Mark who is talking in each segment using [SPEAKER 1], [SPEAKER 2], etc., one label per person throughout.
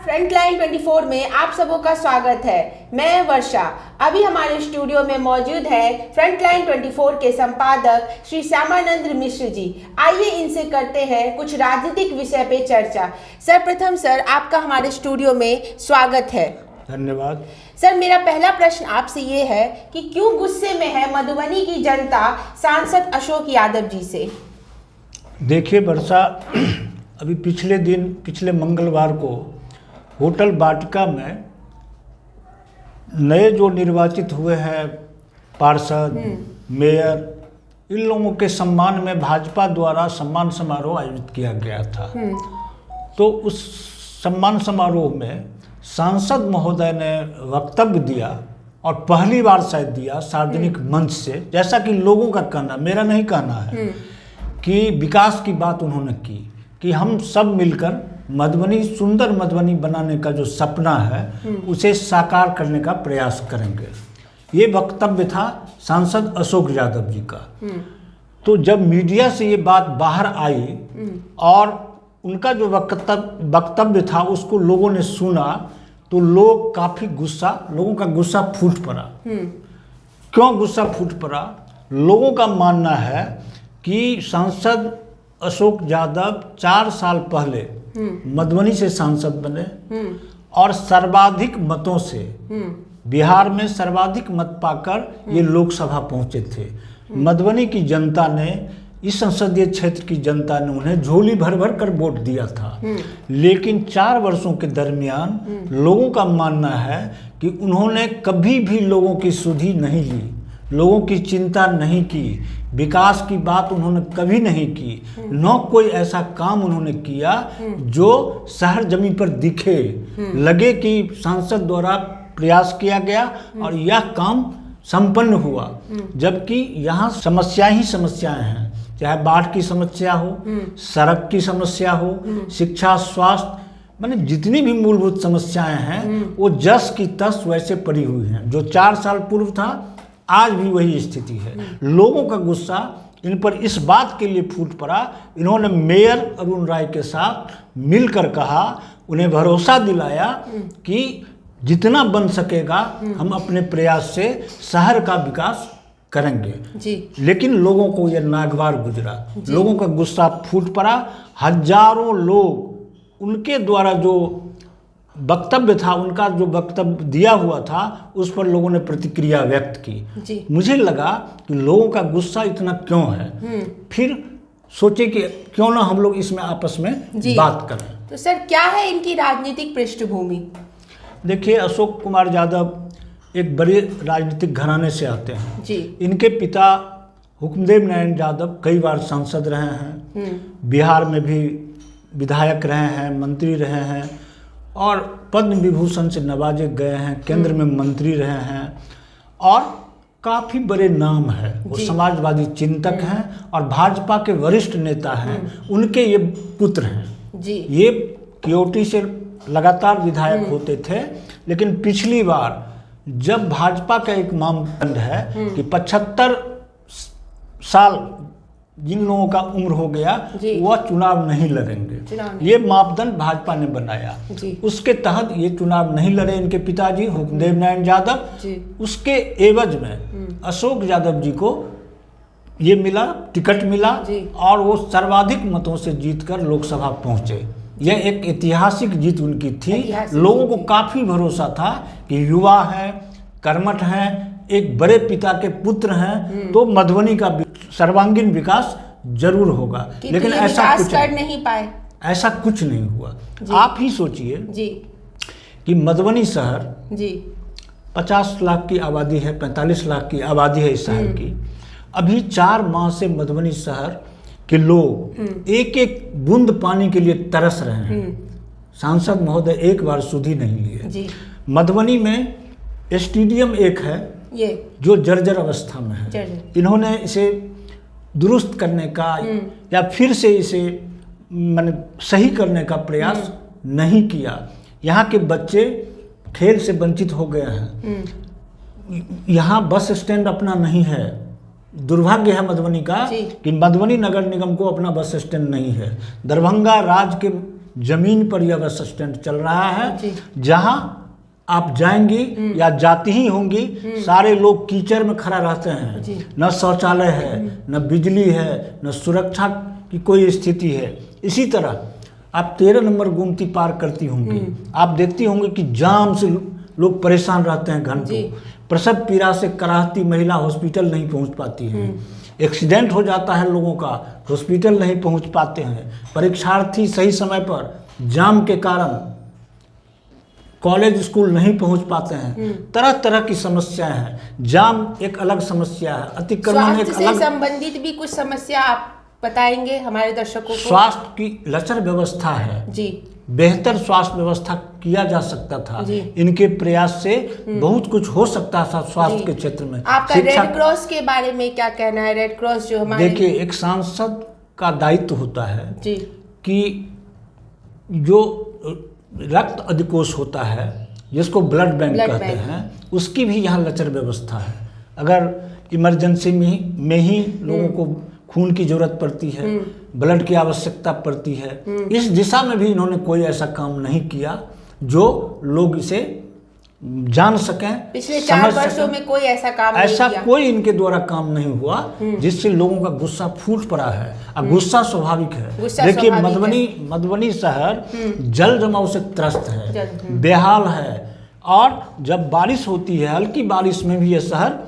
[SPEAKER 1] Frontline 24 में आप सबों का स्वागत है। मैं वर्षा। अभी हमारे स्टूडियो में मौजूद है फ्रंटलाइन 24 के संपादक श्री श्यामानंद मिश्र जी। आइए इनसे करते हैं कुछ राजनीतिक विषय पे चर्चा। सर्वप्रथम सर, आपका हमारे स्टूडियो में स्वागत है।
[SPEAKER 2] धन्यवाद।
[SPEAKER 1] सर, मेरा पहला प्रश्न आपसे ये है कि क्यों गुस्से में है मधुबनी की जनता सांसद अशोक यादव जी से?
[SPEAKER 2] देखिए वर्षा, अभी पिछले मंगलवार को होटल वाटिका में नए जो निर्वाचित हुए हैं पार्षद, मेयर, इन लोगों के सम्मान में भाजपा द्वारा सम्मान समारोह आयोजित किया गया था। तो उस सम्मान समारोह में सांसद महोदय ने वक्तव्य दिया और पहली बार शायद दिया सार्वजनिक मंच से, जैसा कि लोगों का कहना, मेरा नहीं कहना है, कि विकास की बात उन्होंने की कि हम सब मिलकर मधुबनी, सुंदर मधुबनी बनाने का जो सपना है उसे साकार करने का प्रयास करेंगे। ये वक्तव्य था सांसद अशोक यादव जी का। तो जब मीडिया से ये बात बाहर आई और उनका जो वक्तव्य था उसको लोगों ने सुना तो लोगों का गुस्सा फूट पड़ा। क्यों गुस्सा फूट पड़ा? लोगों का मानना है कि सांसद अशोक यादव 4 साल पहले मधुबनी से सांसद बने और सर्वाधिक मतों से, बिहार में सर्वाधिक मत पाकर ये लोकसभा पहुंचे थे। मधुबनी की जनता ने, इस संसदीय क्षेत्र की जनता ने उन्हें झोली भर भर कर वोट दिया था। लेकिन 4 वर्षों के दरमियान लोगों का मानना है कि उन्होंने कभी भी लोगों की सुधि नहीं ली, लोगों की चिंता नहीं की, विकास की बात उन्होंने कभी नहीं की, न कोई ऐसा काम उन्होंने किया जो शहर जमीन पर दिखे, लगे कि सांसद द्वारा प्रयास किया गया और यह काम संपन्न हुआ। जबकि यहाँ समस्याएं ही समस्याएं हैं, चाहे बाढ़ की समस्या हो, सड़क की समस्या हो, शिक्षा, स्वास्थ्य, माने जितनी भी मूलभूत समस्याएं हैं वो जस की तस वैसे पड़ी हुई हैं। जो 4 साल पूर्व था आज भी वही स्थिति है। लोगों का गुस्सा इन पर इस बात के लिए फूट पड़ा, इन्होंने मेयर अरुण राय के साथ मिलकर कहा, उन्हें भरोसा दिलाया कि जितना बन सकेगा हम अपने प्रयास से शहर का विकास करेंगे जी। लेकिन लोगों को यह नागवार गुजरा, लोगों का गुस्सा फूट पड़ा। हजारों लोग उनके द्वारा जो वक्तव्य था, उनका जो वक्तव्य दिया हुआ था, उस पर लोगों ने प्रतिक्रिया व्यक्त की जी। मुझे लगा कि लोगों का गुस्सा इतना क्यों है। फिर सोचे कि क्यों ना हम लोग इसमें आपस में बात करें।
[SPEAKER 1] तो सर, क्या है इनकी राजनीतिक पृष्ठभूमि?
[SPEAKER 2] देखिए, अशोक कुमार यादव एक बड़े राजनीतिक घराने से आते हैं जी। इनके पिता हुक्मदेव नारायण यादव कई बार सांसद रहे हैं, बिहार में भी विधायक रहे हैं, मंत्री रहे हैं और पद्म विभूषण से नवाजे गए हैं, केंद्र में मंत्री रहे हैं और काफ़ी बड़े नाम है। वो समाजवादी चिंतक हैं और भाजपा के वरिष्ठ नेता हैं। उनके ये पुत्र हैं जी। ये केओटी से लगातार विधायक होते थे, लेकिन पिछली बार जब भाजपा का एक मापदंड है कि 75 साल जिन लोगों का उम्र हो गया वह चुनाव नहीं लड़ेंगे, ये मापदंड भाजपा ने बनाया। उसके तहत ये चुनाव नहीं लड़े इनके पिताजी हुक्मदेव नारायण यादव। उसके एवज में अशोक यादव जी को ये मिला, टिकट मिला और वो सर्वाधिक मतों से जीतकर लोकसभा पहुंचे। यह एक ऐतिहासिक जीत उनकी थी। लोगों को काफ़ी भरोसा था कि युवा हैं, कर्मठ हैं, एक बड़े पिता के पुत्र हैं, तो मधुबनी का सर्वांगीण विकास जरूर होगा। लेकिन ऐसा कुछ नहीं पाए, ऐसा कुछ नहीं हुआ। आप ही सोचिए कि मधुबनी शहर 50 लाख की आबादी है, 45 लाख की आबादी है इस शहर की। अभी 4 माह से मधुबनी शहर के लोग एक एक बूंद पानी के लिए तरस रहे हैं। सांसद महोदय एक बार सुधि नहीं लिए। मधुबनी में स्टेडियम एक है जो जर्जर अवस्था में है। इन्होंने इसे दुरुस्त करने का या फिर से इसे माने सही करने का प्रयास नहीं किया। यहाँ के बच्चे खेल से वंचित हो गए हैं। यहाँ बस स्टैंड अपना नहीं है। दुर्भाग्य है मधुबनी का कि मधुबनी नगर निगम को अपना बस स्टैंड नहीं है। दरभंगा राज्य के जमीन पर यह बस स्टैंड चल रहा है,
[SPEAKER 1] जी।
[SPEAKER 2] जहां आप जाएंगी या जाती ही होंगी, सारे लोग कीचड़ में खड़ा रहते हैं,
[SPEAKER 1] जी।
[SPEAKER 2] न शौचालय है, न बिजली है, न सुरक्षा की कोई स्थिति है। इसी तरह आप 13 नंबर गोमती पार करती होंगी, आप देखती होंगी कि जाम से लोग परेशान रहते हैं घंटों, प्रसव पीड़ा से कराहती महिला हॉस्पिटल नहीं पहुंच पाती है, एक्सीडेंट हो जाता है लोगों का, हॉस्पिटल नहीं पहुंच पाते हैं, परीक्षार्थी सही समय पर जाम के कारण कॉलेज स्कूल नहीं पहुंच पाते हैं, तरह तरह की समस्याएं हैं। जाम एक अलग समस्या है, अतिक्रमण एक
[SPEAKER 1] स्वास्थ्य
[SPEAKER 2] अलग।
[SPEAKER 1] से संबंधित भी कुछ समस्या आप बताएंगे हमारे दर्शकों को?
[SPEAKER 2] स्वास्थ्य की लचर व्यवस्था है
[SPEAKER 1] जी।
[SPEAKER 2] बेहतर स्वास्थ्य व्यवस्था किया जा सकता था,
[SPEAKER 1] जी।
[SPEAKER 2] इनके प्रयास से बहुत कुछ हो सकता था स्वास्थ्य के क्षेत्र में।
[SPEAKER 1] आपका रेड क्रॉस के बारे में क्या कहना है? रेड क्रॉस जो हमारे,
[SPEAKER 2] देखिए, एक सांसद का दायित्व होता है
[SPEAKER 1] जी,
[SPEAKER 2] कि जो रक्त अधिकोष होता है, जिसको ब्लड बैंक कहते हैं, उसकी भी यहाँ लचर व्यवस्था है। अगर इमरजेंसी में ही लोगों को खून की जरूरत पड़ती है, ब्लड की आवश्यकता पड़ती है, इस दिशा में भी इन्होंने कोई ऐसा काम नहीं किया जो लोग इसे जान सकें।
[SPEAKER 1] पिछले 4 वर्षों में कोई ऐसा काम नहीं
[SPEAKER 2] ऐसा
[SPEAKER 1] किया।
[SPEAKER 2] कोई इनके द्वारा काम नहीं हुआ जिससे लोगों का गुस्सा फूट पड़ा है। अब गुस्सा स्वाभाविक है। देखिए, मधुबनी शहर जल जमाव से त्रस्त है, बेहाल है, और जब बारिश होती है, हल्की बारिश में भी यह शहर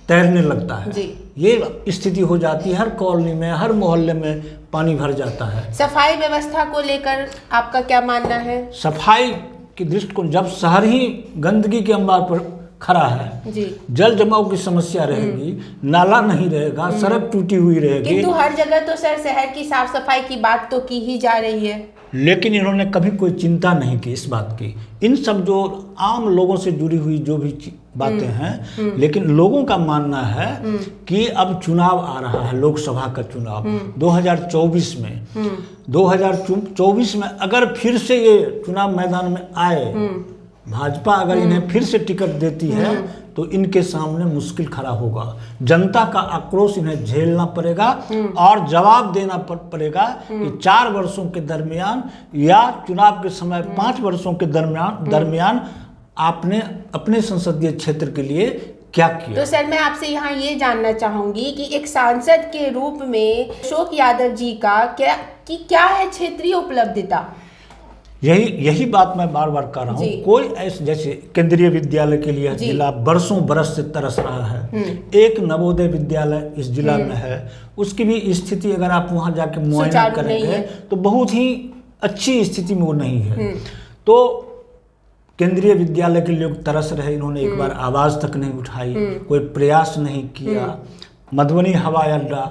[SPEAKER 2] तैरने लगता है। ये स्थिति हो जाती है, हर कॉलोनी में, हर मोहल्ले में पानी भर जाता है।
[SPEAKER 1] सफाई व्यवस्था को लेकर आपका क्या मानना है?
[SPEAKER 2] सफाई की दृष्टिकोण, जब शहर ही गंदगी के अंबार पर खड़ा है,
[SPEAKER 1] जी,
[SPEAKER 2] जल जमाव की समस्या रहेगी, नाला नहीं रहेगा, सड़क टूटी हुई रहेगी।
[SPEAKER 1] किंतु हर जगह तो सर शहर की साफ सफाई की बात तो की ही जा रही है,
[SPEAKER 2] लेकिन इन्होंने कभी कोई चिंता नहीं की इस बात की। इन सब जो आम लोगों से जुड़ी हुई जो भी बातें हैं, लेकिन लोगों का मानना है कि अब चुनाव आ रहा है, लोकसभा का चुनाव 2024 में। 2024 में अगर फिर से ये चुनाव मैदान में आए, भाजपा अगर इन्हें फिर से टिकट देती है, तो इनके सामने मुश्किल खड़ा होगा। जनता का आक्रोश इन्हें झेलना पड़ेगा और जवाब देना पड़ेगा कि 4 वर्षों के दरमियान या चुनाव के समय 5 वर्षों के दरमियान आपने अपने संसदीय क्षेत्र के लिए क्या किया।
[SPEAKER 1] तो सर, मैं आपसे यहाँ ये जानना चाहूंगी कि एक सांसद के रूप में अशोक यादव जी का क्या है क्षेत्रीय उपलब्धिता?
[SPEAKER 2] यही बात मैं बार बार कर रहा हूँ। कोई ऐसे, जैसे केंद्रीय विद्यालय के लिए जिला बरसों बरस से तरस रहा है, एक नवोदय विद्यालय इस जिला में है, उसकी भी स्थिति अगर आप वहाँ जाके मुआयना करेंगे तो बहुत ही अच्छी स्थिति में वो नहीं है। तो केंद्रीय विद्यालय के लोग तरस रहे, इन्होंने एक बार आवाज़ तक नहीं उठाई, कोई प्रयास नहीं किया। मधुबनी हवाई अड्डा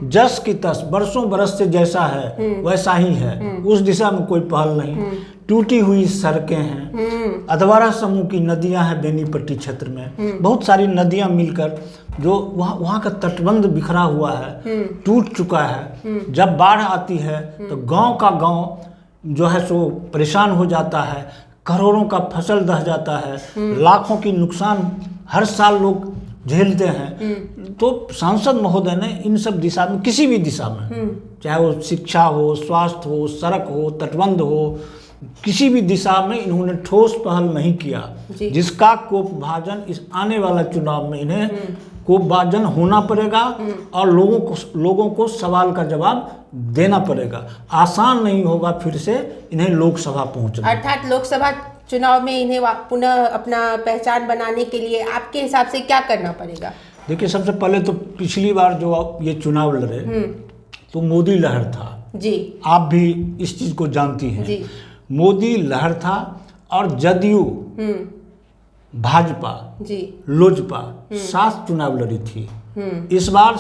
[SPEAKER 2] जस की तस बरसों बरस से जैसा है वैसा ही है, उस दिशा में कोई पहल नहीं। टूटी हुई सड़कें हैं, अधवारा समूह की नदियां हैं बेनीपट्टी क्षेत्र में, बहुत सारी नदियां मिलकर जो वहाँ का तटबंध बिखरा हुआ है, टूट चुका है। जब बाढ़ आती है तो गांव का गांव जो है सो परेशान हो जाता है, करोड़ों का फसल दह जाता है, लाखों की नुकसान हर साल लोग झेलते हैं। तो सांसद महोदय ने इन सब दिशा में, किसी भी दिशा में, चाहे वो शिक्षा हो, स्वास्थ्य हो, सड़क हो, तटबंध हो, किसी भी दिशा में इन्होंने ठोस पहल नहीं किया, जिसका कोपभाजन इस आने वाला चुनाव में इन्हें कोपभाजन होना पड़ेगा और लोगों को सवाल का जवाब देना पड़ेगा। आसान नहीं होगा फिर से इन्हें लोकसभा पहुंचना।
[SPEAKER 1] अर्थात लोकसभा चुनाव में इन्हें पुनः अपना पहचान बनाने के लिए आपके हिसाब से क्या करना पड़ेगा?
[SPEAKER 2] देखिए, सबसे पहले तो पिछली बार जो ये चुनाव लड़े तो मोदी लहर था
[SPEAKER 1] जी, आप
[SPEAKER 2] भी इस चीज को जानती हैं जी। मोदी लहर था और जदयू भाजपा जी, लोजपा साथ चुनाव लड़ी थी। इस बार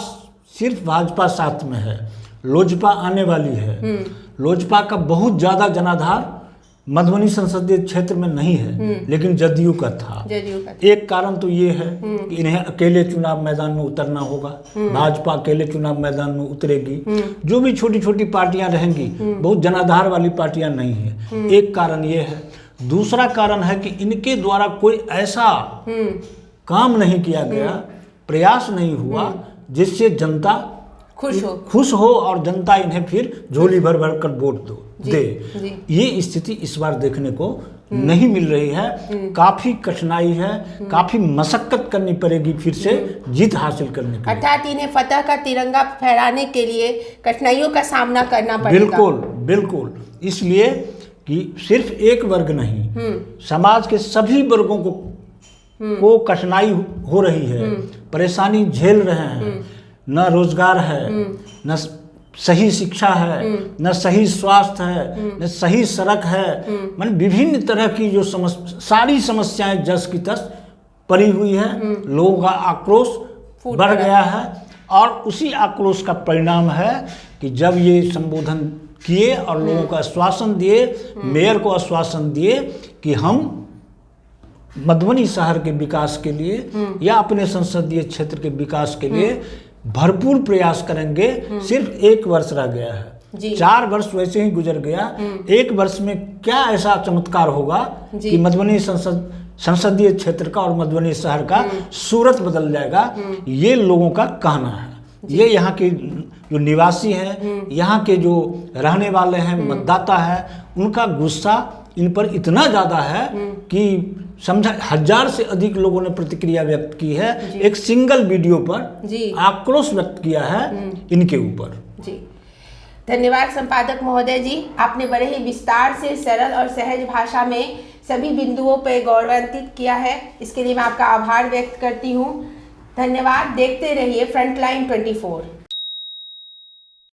[SPEAKER 2] सिर्फ भाजपा साथ में है, लोजपा आने वाली है। लोजपा का बहुत ज्यादा जनाधार मधुबनी संसदीय क्षेत्र में नहीं है, लेकिन जदयू का था। एक कारण तो ये है कि इन्हें अकेले चुनाव मैदान में उतरना होगा, भाजपा अकेले चुनाव मैदान में उतरेगी, जो भी छोटी छोटी पार्टियां रहेंगी बहुत जनाधार वाली पार्टियां नहीं है, एक कारण ये है। दूसरा कारण है कि इनके द्वारा कोई ऐसा काम नहीं किया गया, प्रयास नहीं हुआ जिससे जनता खुश हो और जनता इन्हें फिर झोली भर भर कर वोट दे। ये स्थिति इस बार देखने को नहीं मिल रही है। काफी कठिनाई है, काफी मशक्कत करनी पड़ेगी फिर से जीत हासिल करने के लिए।
[SPEAKER 1] अर्थात इन्हें फतह का तिरंगा फहराने के लिए कठिनाइयों का सामना करना पड़ेगा।
[SPEAKER 2] बिल्कुल बिल्कुल, इसलिए कि सिर्फ एक वर्ग नहीं, समाज के सभी वर्गों को कठिनाई हो रही है, परेशानी झेल रहे हैं। न रोजगार है, न सही शिक्षा है, न सही स्वास्थ्य है, न सही सड़क है। मतलब विभिन्न तरह की जो सारी समस्याएं जस की तस पड़ी हुई है। लोगों का आक्रोश बढ़ गया है और उसी आक्रोश का परिणाम है कि जब ये संबोधन किए और लोगों को आश्वासन दिए, मेयर को आश्वासन दिए कि हम मधुबनी शहर के विकास के लिए या अपने संसदीय क्षेत्र के विकास के लिए भरपूर प्रयास करेंगे। सिर्फ एक वर्ष रह गया है, 4 वर्ष वैसे ही गुजर गया। 1 वर्ष में क्या ऐसा चमत्कार होगा कि मधुबनी संसदीय क्षेत्र का और मधुबनी शहर का सूरत बदल जाएगा। ये लोगों का कहना है। ये यहाँ के जो निवासी हैं, यहाँ के जो रहने वाले हैं, मतदाता हैं, उनका गुस्सा इन पर इतना ज़्यादा है कि समझा 1000 से अधिक लोगों ने प्रतिक्रिया व्यक्त की है। एक सिंगल वीडियो पर आक्रोश व्यक्त किया है इनके ऊपर।
[SPEAKER 1] जी धन्यवाद संपादक महोदय जी, आपने बड़े ही विस्तार से सरल और सहज भाषा में सभी बिंदुओं पर गौरवान्वित किया है। इसके लिए मैं आपका आभार व्यक्त करती हूँ। धन्यवाद। देखते रहिए फ्रंटलाइन 24।